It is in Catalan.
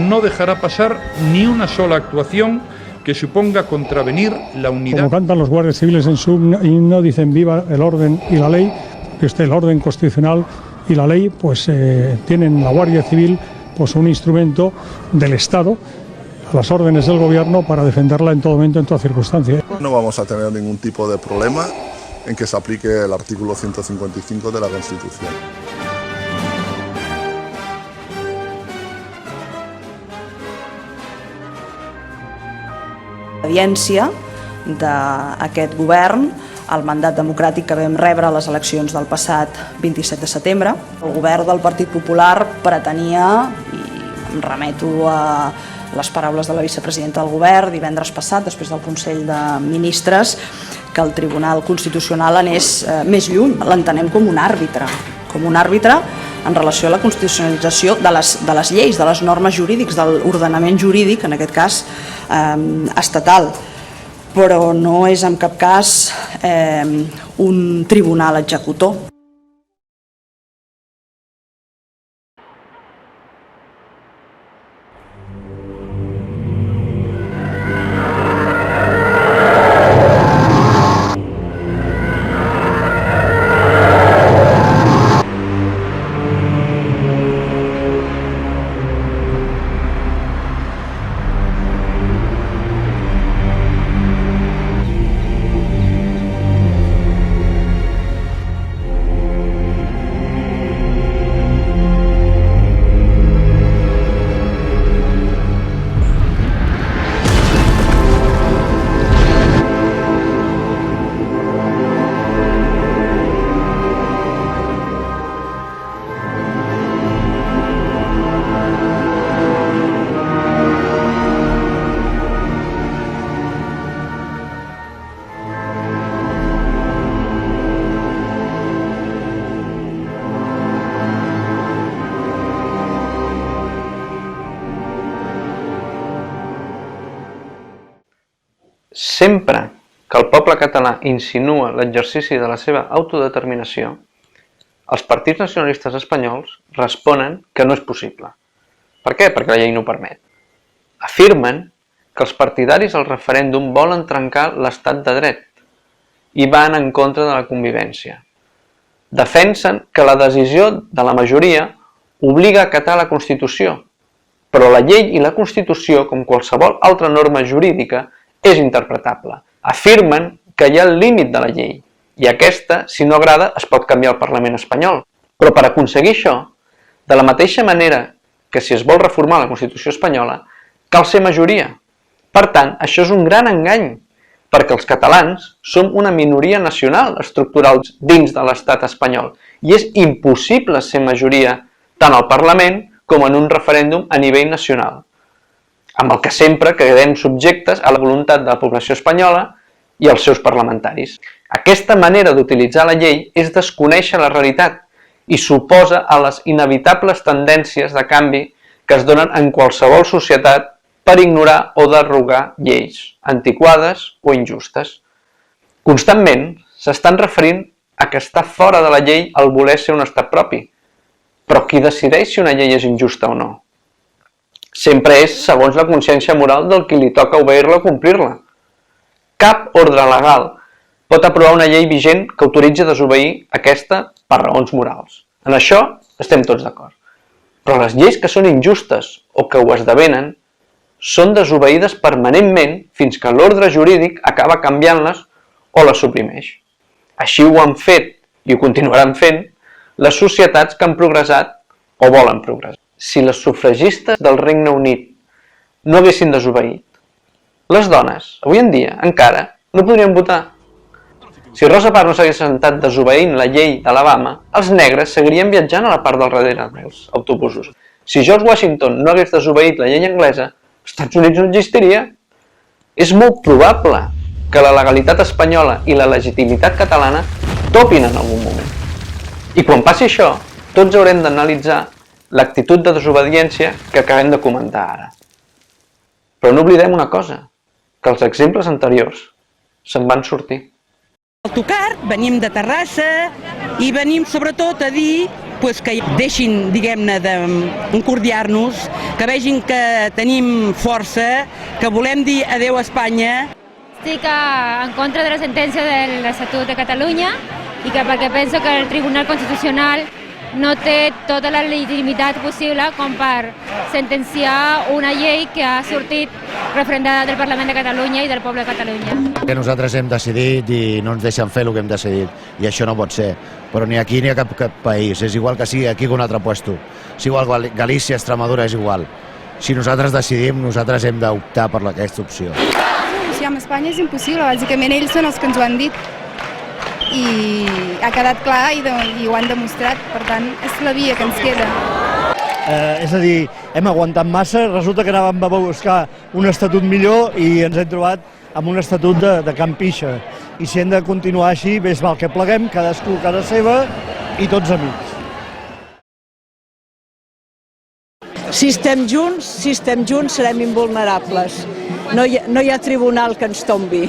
no dejará pasar ni una sola actuación que suponga contravenir la unidad. Como cantan los guardias civiles en su himno, dicen viva el orden y la ley, que el orden constitucional y la ley pues tienen la Guardia Civil pues un instrumento del Estado a las órdenes del gobierno para defenderla en todo momento, en toda circunstancia. No vamos a tener ningún tipo de problema en que se aplique el artículo 155 de la Constitución. L'obediència d'aquest govern al mandat democràtic que vam rebre a les eleccions del passat 27 de setembre. El govern del Partit Popular pretenia, i em remeto a les paraules de la vicepresidenta del govern divendres passat, després del Consell de Ministres, que el Tribunal Constitucional anés més lluny. L'entenem com un àrbitre en relació a la constitucionalització de les lleis, de les normes jurídiques, de l'ordenament jurídic, en aquest cas estatal. Però no és en cap cas un tribunal executor. Sempre que el poble català insinua l'exercici de la seva autodeterminació, els partits nacionalistes espanyols responen que no és possible. Per què? Perquè la llei no ho permet. Afirmen que els partidaris del referèndum volen trencar l'estat de dret i van en contra de la convivència. Defensen que la decisió de la majoria obliga a acatar la Constitució, però la llei i la Constitució, com qualsevol altra norma jurídica, és interpretable. Afirmen que hi ha el límit de la llei i aquesta, si no agrada, es pot canviar al Parlament espanyol. Però per aconseguir això, de la mateixa manera que si es vol reformar la Constitució espanyola, cal ser majoria. Per tant, això és un gran engany, perquè els catalans som una minoria nacional estructural dins de l'estat espanyol i és impossible ser majoria tant al Parlament com en un referèndum a nivell nacional, amb el que sempre quedem subjectes a la voluntat de la població espanyola i els seus parlamentaris. Aquesta manera d'utilitzar la llei és desconèixer la realitat i s'oposa a les inevitables tendències de canvi que es donen en qualsevol societat per ignorar o derogar lleis antiquades o injustes. Constantment s'estan referint a que està fora de la llei el voler ser un estat propi, però qui decideix si una llei és injusta o no? Sempre és segons la consciència moral del qui li toca obeir-la o complir-la. Cap ordre legal pot aprovar una llei vigent que autoritzi a desobeir aquesta per raons morals. En això estem tots d'acord. Però les lleis que són injustes o que ho esdevenen són desobeïdes permanentment fins que l'ordre jurídic acaba canviant-les o les suprimeix. Així ho han fet i ho continuaran fent les societats que han progressat o volen progressar. Si les sufragistes del Regne Unit no haguessin desobeït, les dones, avui en dia, encara, no podrien votar. Si Rosa Parks no s'hagués sentat desobeint la llei d'Alabama, els negres seguirien viatjant a la part del darrere dels autobusos. Si George Washington no hagués desobeït la llei anglesa, els Estats Units no existiria. És molt probable que la legalitat espanyola i la legitimitat catalana topin en algun moment. I quan passi això, tots haurem d'analitzar l'actitud de desobediència que acabem de comentar ara. Però no oblidem una cosa, que els exemples anteriors se'n van sortir. Al Tocar venim de Terrassa i venim sobretot a dir que deixin, diguem-ne, d'encordiar-nos, que vegin que tenim força, que volem dir adeu a Espanya. Estic en contra de la sentència de l'Estatut de Catalunya i perquè penso que el Tribunal Constitucional no té tota la legitimitat possible com per sentenciar una llei que ha sortit referendada del Parlament de Catalunya i del poble de Catalunya. Que nosaltres hem decidit i no ens deixen fer el que hem decidit, i això no pot ser. Però ni aquí ni a cap país, és igual que sigui aquí que un altre puesto. És igual Galícia, Extremadura, és igual. Si nosaltres decidim, nosaltres hem d'optar per aquesta opció. Sí, amb Espanya és impossible, bàsicament ells són els que ens ho han dit. I ha quedat clar i ho han demostrat, per tant, és la via que ens queda. És a dir, hem aguantat massa, resulta que anàvem a buscar un estatut millor i ens hem trobat amb un estatut de can pixa. I si hem de continuar així, més val que pleguem, cadascú a casa seva i tots amics. Si estem junts serem invulnerables. No hi ha tribunal que ens tombi.